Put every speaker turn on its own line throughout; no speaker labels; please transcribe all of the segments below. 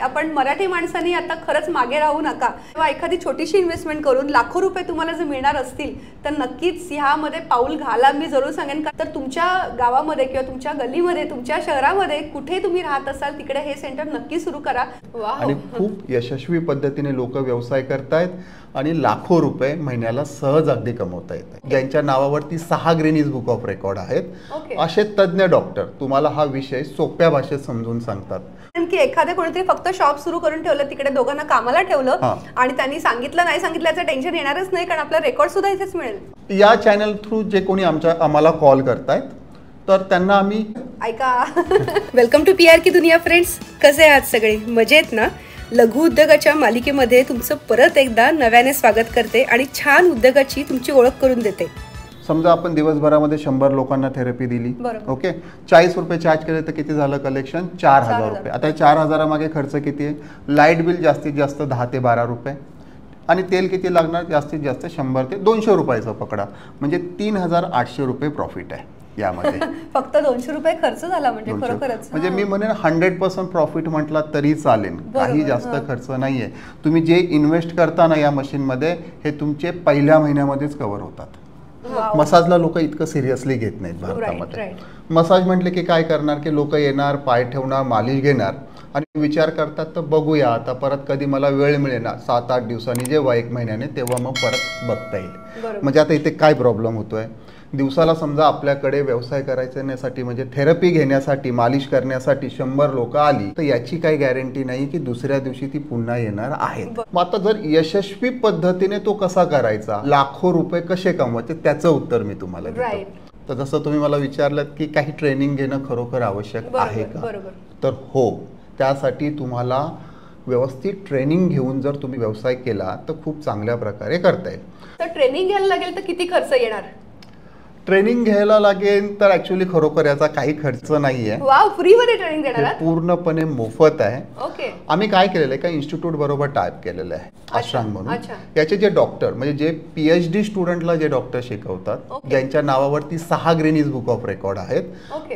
आपण मराठी माणसांनी आता खरंच मागे राहू नका. तेव्हा एखादी छोटीशी इन्व्हेस्टमेंट करून लाखो रुपये तुम्हाला जर मिळणार असतील तर नक्कीच ह्यामध्ये पाऊल घाला. मी जरूर सांगेन का तर तुमच्या गावामध्ये किंवा तुमच्या गल्लीमध्ये तुमच्या शहरामध्ये कुठे तुम्ही राहत असाल तिकडे हे सेंटर नक्की सुरू करा.
आणि खूप यशस्वी पद्धतीने लोक व्यवसाय करतायत आणि लाखो रुपये महिन्याला सहज अगदी कमवता येतात. ज्यांच्या नावावरती 6 गिनीज बुक ऑफ रेकॉर्ड आहेत, असे तज्ञ डॉक्टर तुम्हाला हा विषय सोप्या भाषेत समजून सांगतात.
की एखाद्या कोणीतरी फक्त शॉप सुरू करून ठेवलं, तिकडे दोघांना कामाला ठेवलं आणि त्यांनी सांगितलं नाही सांगितल्याचं टेन्शन येणारच नाही, कारण आपला रेकॉर्ड सुद्धा इथेच मिळेल.
या चॅनल थ्रू जे कोणी आम्हाला कॉल करतायत तर त्यांना आम्ही
ऐका. वेलकम टू PR की दुनिया फ्रेंड्स. कसे आहात सगळे? मजेत ना? लघु उद्योगाच्या मालिकेमध्ये तुमचं परत एकदा नव्याने स्वागत करते आणि छान उद्योगाची तुमची ओळख करून देते.
समजा आपण दिवसभरामध्ये 100 लोकांना थेरपी दिली, ओके, 40 रुपये चार्ज केले तर किती झालं कलेक्शन? 4000 रुपये. आता 4000 मागे खर्च किती आहे? लाईट बिल जास्तीत जास्त 10 ते 12 रुपये आणि तेल किती लागणार? जास्तीत जास्त 100 ते 200 रुपयाचा पकडा, म्हणजे 3800 रुपये प्रॉफिट आहे यामध्ये.
फक्त 200 रुपये खर्च झाला म्हणजे खरोखरच.
म्हणजे मी म्हणेन 100% प्रॉफिट म्हटला तरी चालेल, काही जास्त खर्च नाहीये. तुम्ही जे इन्व्हेस्ट करता ना या मशीन मध्ये हे तुमचे पहिल्या महिन्यामध्येच कव्हर होतात. मसाजला लोक इतकं सिरियसली घेत नाहीत भारतामध्ये. मसाज म्हटले की काय करणार की लोक येणार, पाय ठेवणार, मालिश घेणार आणि विचार करतात तर बघूया आता परत कधी मला वेळ मिळेल ना 7-8 दिवसांनी जेव्हा 1 महिन्याने तेव्हा मग परत बघता येईल. म्हणजे आता इथे काय प्रॉब्लेम होतोय? दिवसाला समजा आपल्याकडे व्यवसाय करायसाठी म्हणजे थेरपी घेण्यासाठी, मालिश करण्यासाठी 100 लोक आली तर याची काही गॅरंटी नाही की दुसऱ्या दिवशी ती पुन्हा येणार आहेत. मग आता जर यशस्वी पद्धतीने तो कसा करायचा, लाखो रुपये कसे कमवायचे, त्याचं उत्तर मी तुम्हाला देतो. तर जसं तुम्ही मला विचारलं की काही ट्रेनिंग घेणं खरोखर आवश्यक आहे का, तर हो, त्यासाठी तुम्हाला व्यवस्थित ट्रेनिंग घेऊन जर तुम्ही व्यवसाय केला तर खूप चांगल्या प्रकारे करता येईल.
तर ट्रेनिंग घ्यायला लागेल तर किती खर्च येणार?
ट्रेनिंग घ्यायला लागेल तर ऍक्च्युअली खरोखर याचा काही खर्च नाहीये.
वाव, फ्री मध्ये ट्रेनिंग देणार आहात?
पूर्णपणे मोफत आहे.
ओके.
आम्ही काय केलेलं आहे, का इन्स्टिट्यूट बरोबर टाईप केलेलं आहे, अष्टांग म्हणून. याचे जे डॉक्टर म्हणजे जे PhD स्टुडंटला जे डॉक्टर शिकवतात, ज्यांच्या नावावरती 6 गिनीज बुक ऑफ रेकॉर्ड आहेत,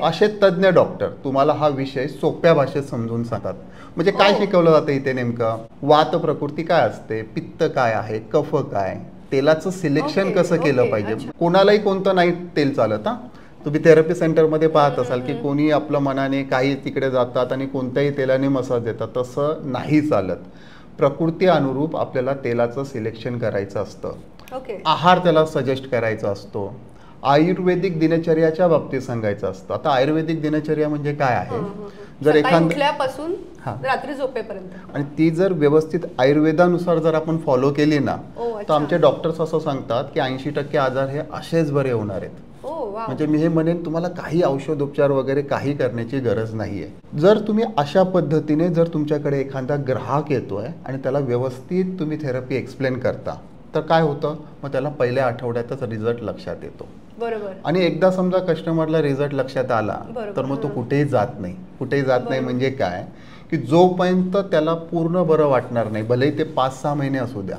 असे तज्ञ डॉक्टर तुम्हाला हा विषय सोप्या भाषेत समजून सांगतात. म्हणजे काय शिकवलं जातं इथे नेमकं? वात प्रकृती काय असते, पित्त काय आहे, कफ काय, तेलाचं सिलेक्शन कसं केलं पाहिजे. कोणालाही कोणतं नाही तेल चालत. तुम्ही थेरपी सेंटरमध्ये पाहत असाल की कोणी आपल्या मनाने काही तिकडे जातात आणि कोणत्याही तेलाने मसाज देतात, तसं नाही चालत. प्रकृती अनुरूप आपल्याला तेलाचं सिलेक्शन करायचं असतं, आहार त्याला सजेस्ट करायचा असतो, आयुर्वेदिक दिनचर्याच्या बाबतीत सांगायचं असतं. आता आयुर्वेदिक दिनचर्या म्हणजे काय आहे? जर
उठल्यापासून रात्री झोपेपर्यंत आणि
ती जर व्यवस्थित आयुर्वेदानुसार जर आपण फॉलो केली ना तर आमचे डॉक्टर्स असं सांगतात की 80% आजार हे असेच बरे होणार आहेत. म्हणजे मी हे म्हणेन तुम्हाला काही औषधोपचार वगैरे काही करण्याची गरज नाहीये. जर तुम्ही अशा पद्धतीने जर तुमच्याकडे एखादा ग्राहक येतोय आणि त्याला व्यवस्थित तुम्ही थेरपी एक्सप्लेन करता तर काय होतं, मग त्याला पहिल्या आठवड्यातच रिझल्ट लक्षात येतो.
बरोबर.
आणि एकदा समजा कस्टमरला रिझल्ट लक्षात आला तर मग तो कुठेही जात नाही. म्हणजे काय की जोपर्यंत त्याला पूर्ण बरं वाटणार नाही, भलेही ते 5-6 महिने असू द्या,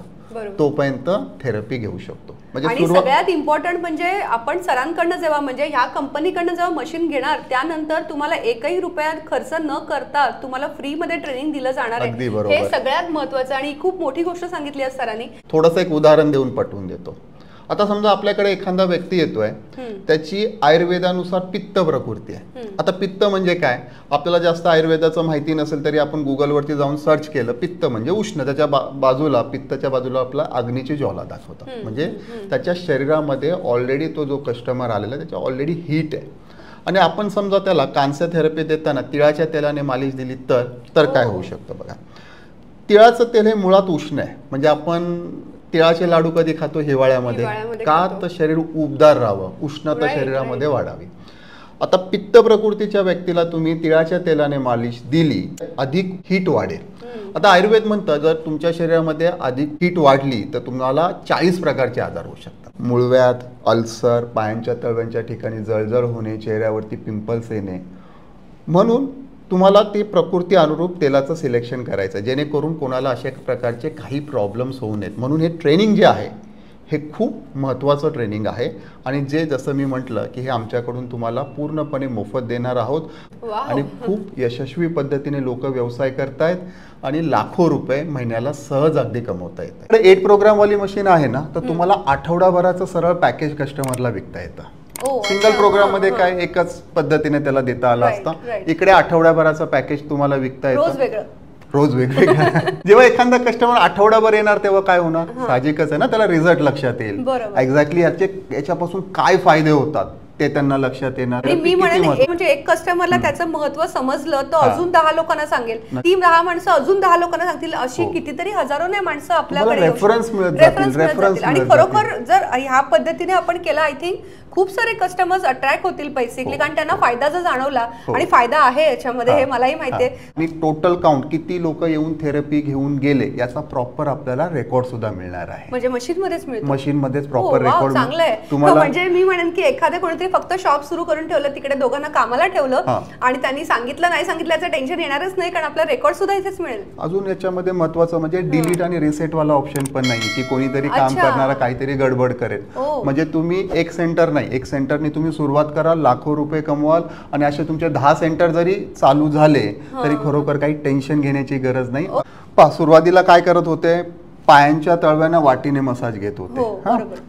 तोपर्यंत थेरपी घेऊ शकतो.
म्हणजे सगळ्यात इम्पॉर्टंट म्हणजे आपण सरांकडनं जेव्हा म्हणजे ह्या कंपनीकडनं जेव्हा मशीन घेणार त्यानंतर तुम्हाला 1ही रुपया खर्च न करता तुम्हाला फ्री मध्ये ट्रेनिंग दिलं जाणार आहे. हे सगळ्यात महत्वाचं आणि खूप मोठी गोष्ट सांगितली आहे सरांनी.
थोडंसं एक उदाहरण देऊन पटवून देतो. आता समजा आपल्याकडे एखादा व्यक्ती येतोय, त्याची आयुर्वेदानुसार पित्त प्रकृती आहे. आता पित्त म्हणजे काय, आपल्याला जास्त आयुर्वेदाचं माहिती नसेल तरी आपण गुगलवरती जाऊन सर्च केलं, पित्त म्हणजे उष्ण, त्याच्या बाजूला पित्ताच्या बाजूला आपला अग्नीची ज्वाला दाखवतात. म्हणजे त्याच्या शरीरामध्ये ऑलरेडी तो जो कस्टमर आलेला त्याच्या ऑलरेडी हीट आहे. आणि आपण समजा त्याला कॅन्सर थेरपी देताना तिळाच्या तेलाने मालिश दिली तर काय होऊ शकतं बघा. तिळाचं तेल हे मुळात उष्ण आहे. म्हणजे आपण तिळाचे लाडू कधी खातो? हिवाळ्यामध्ये. का? तर शरीर उबदार राहावं, उष्णता शरीरामध्ये वाढावी. आता पित्त प्रकृतीच्या व्यक्तीला तुम्ही तिळाच्या तेलाने मालिश दिली, अधिक हीट वाढेल. आता आयुर्वेद म्हणतं जर तुमच्या शरीरामध्ये अधिक हीट वाढली तर तुम्हाला 40 प्रकारचे आजार होऊ शकतात. मुळव्याध, अल्सर, पायांच्या तळव्यांच्या ठिकाणी जळजळ होणे, चेहऱ्यावरती पिंपल्स येणे. म्हणून तुम्हाला ते प्रकृती अनुरूप तेलाचं सिलेक्शन करायचं जेणेकरून कोणाला अशा प्रकारचे काही प्रॉब्लेम्स होऊ नयेत. म्हणून हे ट्रेनिंग जे आहे हे खूप महत्त्वाचं ट्रेनिंग आहे आणि जे जसं मी म्हटलं की हे आमच्याकडून तुम्हाला पूर्णपणे मोफत देणार आहोत आणि खूप यशस्वी पद्धतीने लोक व्यवसाय करतायत आणि लाखो रुपये महिन्याला सहज अगदी कमवता येतात. 8 प्रोग्रामवाली मशीन आहे ना, तर तुम्हाला आठवडाभराचं सरळ पॅकेज कस्टमरला विकता येतं. सिंगल प्रोग्राम मध्ये काय एकच पद्धतीने त्याला देता आला असता. इकडे आठवड्याभराचं पॅकेज तुम्हाला विकता येतं, रोज वेगवेगळं. जेव्हा एखादा कस्टमर आठवडाभर येणार तेव्हा काय होणार, साहजिकच आहे ना, त्याला रिझल्ट लक्षात येईल, एक्झॅक्टली याच्यापासून काय फायदे होतात ते त्यांना लक्षात येणार.
मी म्हणेन म्हणजे एक कस्टमरला त्याचं महत्व समजलं तर अजून 10 लोकांना सांगेल, ती 10 माणसं अजून 10 लोकांना सांगतील, अशी कितीतरी हजारो नाही माणसं आपल्याकडे
रेफरन्स मिळत जातील.
आणि खरोखर जर ह्या पद्धतीने आपण केलं, आय थिंक खूप सारे कस्टमर्स अट्रॅक्ट होतील बेसिकली, कारण त्यांना फायदा जर जाणवला आणि फायदा आहे याच्यामध्ये हे मलाही माहिती आहे.
आणि टोटल काउंट किती लोक येऊन थेरपी घेऊन गेले याचा प्रॉपर आपल्याला रेकॉर्ड सुद्धा मिळणार आहे.
म्हणजे मशीन मध्येच मिळतो,
मशीन मध्येच प्रॉपर रेकॉर्ड.
चांगलं आहे तुम्हाला. म्हणजे मी म्हणेन की एखाद्या कोणीतरी फक्त शॉप सुरू करून ठेवलं, तिकडे दोघांना कामाला ठेवलं आणि त्यांनी सांगितलं नाही सांगितल्याचं टेन्शन येणारच नाही, कारण आपला रेकॉर्ड सुद्धा इथेच मिळेल.
अजून याच्यामध्ये महत्वाचं म्हणजे डिलीट आणि रिसेट वाला ऑप्शन पण नाही की कोणीतरी काम करणारा काहीतरी गडबड करेल. म्हणजे तुम्ही एक सेंटर नाही, एक सेंटरने तुम्ही सुरुवात कराल, लाखो रुपये कमवाल आणि असे तुमचे 10 सेंटर जरी चालू झाले तरी खरोखर काही टेन्शन घेण्याची गरज नाही. सुरुवातीला काय करत होते, पायांच्या तळव्यांना वाटीने मसाज घेत होते.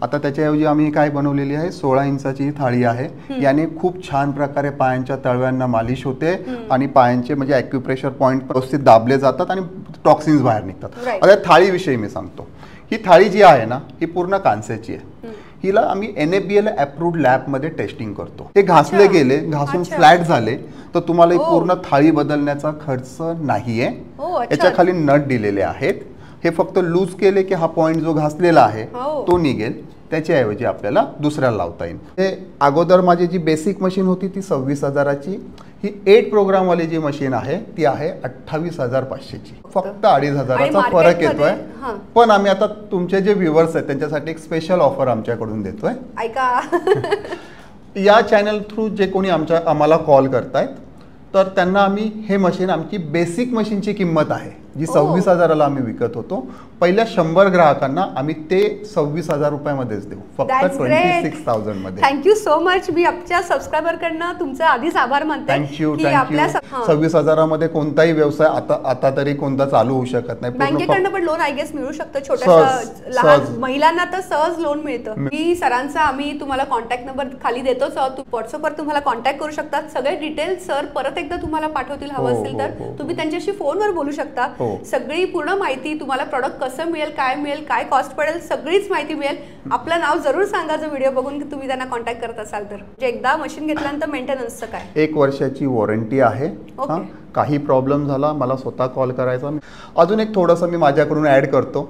आता त्याच्याऐवजी आम्ही काय बनवलेली आहे, 16 इंचाची थाळी आहे, याने खूप छान प्रकारे पायांच्या तळव्यांना मालिश होते आणि पायांचे म्हणजे ॲक्युप्रेशर पॉइंट व्यवस्थित दाबले जातात आणि टॉक्सिन्स बाहेर निघतात. आता थाळीविषयी मी सांगतो. ही थाळी जी आहे ना, ही पूर्ण कांस्याची आहे. हिला आम्ही NABL अप्रूव्ड लॅब मध्ये टेस्टिंग करतो. ते घासले गेले, घासून फ्लॅट झाले तर तुम्हाला ही पूर्ण थाळी बदलण्याचा खर्च नाहीये. याच्या खाली नट दिलेले आहेत. हे फक्त लूज केले की हा पॉइंट जो घासलेला आहे तो निघेल, त्याच्याऐवजी आपल्याला दुसऱ्याला लावता येईल. हे अगोदर माझी जी बेसिक मशीन होती ती 26,000ची. ही 8 प्रोग्रामवाली जी मशीन आहे ती आहे 28,500ची. फक्त 2,500चा फरक येतोय. पण आम्ही आता तुमचे जे व्ह्युअर्स आहेत त्यांच्यासाठी एक स्पेशल ऑफर आमच्याकडून देतोय.
ऐका,
या चॅनल थ्रू जे कोणी आम्हाला कॉल करतायत तर त्यांना आम्ही हे मशीन, आमची बेसिक मशीनची किंमत आहे जी 26,000ला आम्ही विकत होतो, पहिल्या 100 ग्राहकांना आम्ही ते 26,000 रुपयामध्येच देऊ, फक्त 26,000 मध्ये.
Thank you so much. मी आमच्या सबस्क्रायबर कडनं तुमचे आधीच आभार मानते.
थँक्यू. 26,000मध्ये कोणताही व्यवसाय आता तरी कोणता चालू होऊ शकत नाही.
बँकेकडनं पण लोन आय गेस मिळू शकतं, छोट्याशा लहान महिलांना तर सहज लोन मिळतं. मी सरांचा आम्ही तुम्हाला कॉन्टॅक्ट नंबर खाली देतोच आहोत, व्हॉट्सअपवर तुम्हाला कॉन्टॅक्ट करू शकतात. सगळे डिटेल्स सर परत एकदा तुम्हाला पाठवतील, हवं असेल तर तुम्ही त्यांच्याशी फोनवर बोलू शकता. सगळी पूर्ण माहिती तुम्हाला, प्रॉडक्ट कसं मिळेल, काय कॉस्ट पडेल, सगळीच माहिती मिळेल. आपलं नाव जरूर सांगा जर व्हिडिओ बघून तुम्ही त्यांना कॉन्टॅक्ट करत असाल तर. म्हणजे एकदा मशीन घेतल्यानंतर मेंटेनन्सचं काय,
1 वर्षाची वॉरंटी आहे. काही प्रॉब्लेम झाला मला स्वतः कॉल करायचा. अजून एक थोडंसं मी माझ्याकडून ऍड करतो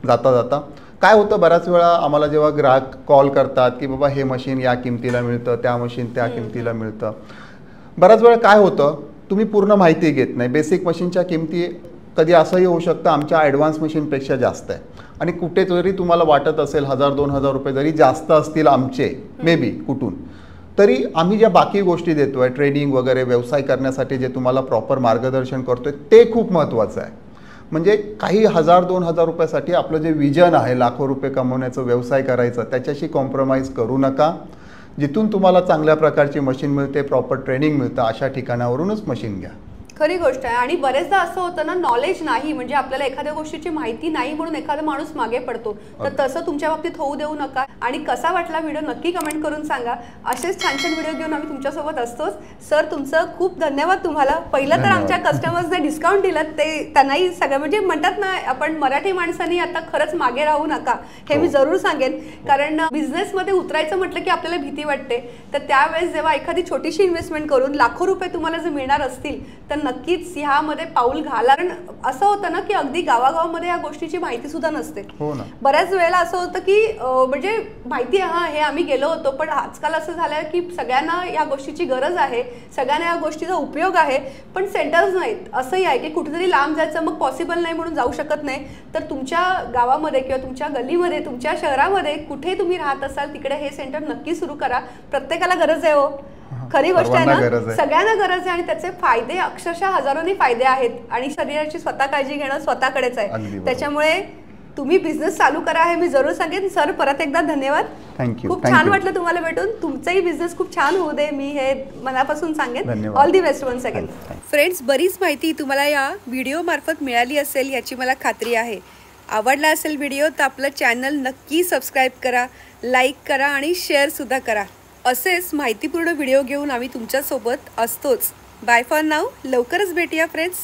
जाता जाता. काय होतं, बऱ्याच वेळा आम्हाला जेव्हा ग्राहक कॉल करतात की बाबा हे मशीन या किमतीला मिळतं, त्या मशीन त्या किमतीला मिळतं, बऱ्याच वेळा काय होतं तुम्ही पूर्ण माहिती घेत नाही. बेसिक मशीनच्या किमती कधी असंही होऊ शकतं आमच्या ॲडव्हान्स मशीनपेक्षा जास्त आहे आणि कुठे जरी तुम्हाला वाटत असेल 1,000-2,000 रुपये जरी जास्त असतील आमचे मे बी कुठून, तरी आम्ही ज्या बाकी गोष्टी देतोय, ट्रेनिंग वगैरे व्यवसाय करण्यासाठी जे तुम्हाला प्रॉपर मार्गदर्शन करतोय ते खूप महत्त्वाचं आहे. म्हणजे काही 1,000-2,000 रुपयासाठी आपलं जे विजन आहे लाखो रुपये कमवण्याचं, व्यवसाय करायचं, त्याच्याशी कॉम्प्रोमाइज करू नका. जिथून तुम्हाला चांगल्या प्रकारची मशीन मिळते, प्रॉपर ट्रेनिंग मिळतं, अशा ठिकाणावरूनच मशीन घ्या.
खरी गोष्ट आहे. आणि बरेचदा असं होतं ना, नॉलेज नाही, म्हणजे आपल्याला एखाद्या गोष्टीची माहिती नाही म्हणून एखादा माणूस मागे पडतो. तर तसं तुमच्या बाबतीत होऊ देऊ नका. आणि कसा वाटला व्हिडिओ नक्की कमेंट करून सांगा. असेच छान छान व्हिडिओ घेऊन आम्ही तुमच्यासोबत असतोच. सर तुमचं खूप धन्यवाद तुम्हाला. पहिलं तर आमच्या कस्टमर्सने डिस्काउंट दिलं ते त्यांनाही सगळं, म्हणजे म्हणतात ना आपण मराठी माणसांनी आता खरंच मागे राहू नका, हे मी जरूर सांगेन. कारण बिझनेसमध्ये उतरायचं म्हटलं की आपल्याला भीती वाटते. तर त्यावेळेस जेव्हा एखादी छोटीशी इन्व्हेस्टमेंट करून लाखो रुपये तुम्हाला जर मिळणार असतील तर नक्कीच ह्यामध्ये पाऊल घाला. कारण असं होतं ना की अगदी गावागावामध्ये या गोष्टीची माहिती सुद्धा नसते. बऱ्याच वेळेला असं होतं की म्हणजे माहिती हे आम्ही गेलो होतो, पण आजकाल असं झालंय की सगळ्यांना या गोष्टीची गरज आहे, सगळ्यांना या गोष्टीचा उपयोग आहे, पण सेंटर्स नाहीत. असंही आहे की कुठेतरी लांब जायचं मग पॉसिबल नाही म्हणून जाऊ शकत नाही. तर तुमच्या गावामध्ये किंवा तुमच्या गल्लीमध्ये, तुमच्या शहरामध्ये कुठे तुम्ही राहत असाल तिकडे हे सेंटर नक्की सुरू करा. प्रत्येकाला गरज आहे हो, खरी गोष्ट आहे ना, सगळ्यांना गरज आहे. आणि त्याचे फायदे अक्षरशः हजारोनी फायदे आहेत. आणि शरीराची स्वतः काळजी घेणं स्वतःकडेच आहे. त्याच्यामुळे तुम्ही बिझनेस चालू करा हे मी जरूर सांगेन. सर परत एकदा धन्यवाद.
थँक्यू.
खूप छान वाटलं तुम्हाला भेटून. तुमचाही बिझनेस खूप छान होऊ दे, मी हे मनापासून सांगेन. All the best once again. Friends, बरीच माहिती तुम्हाला या व्हिडिओ मार्फत मिळाली असेल याची मला खात्री आहे. आवडला असेल व्हिडिओ तर आपलं चॅनल नक्की सबस्क्राईब करा, लाईक करा आणि शेअरसुद्धा करा. असेच माहितीपूर्ण व्हिडिओ घेऊन आम्ही तुमच्यासोबत असतोच. Bye for now. लवकरच भेटूया फ्रेंड्स.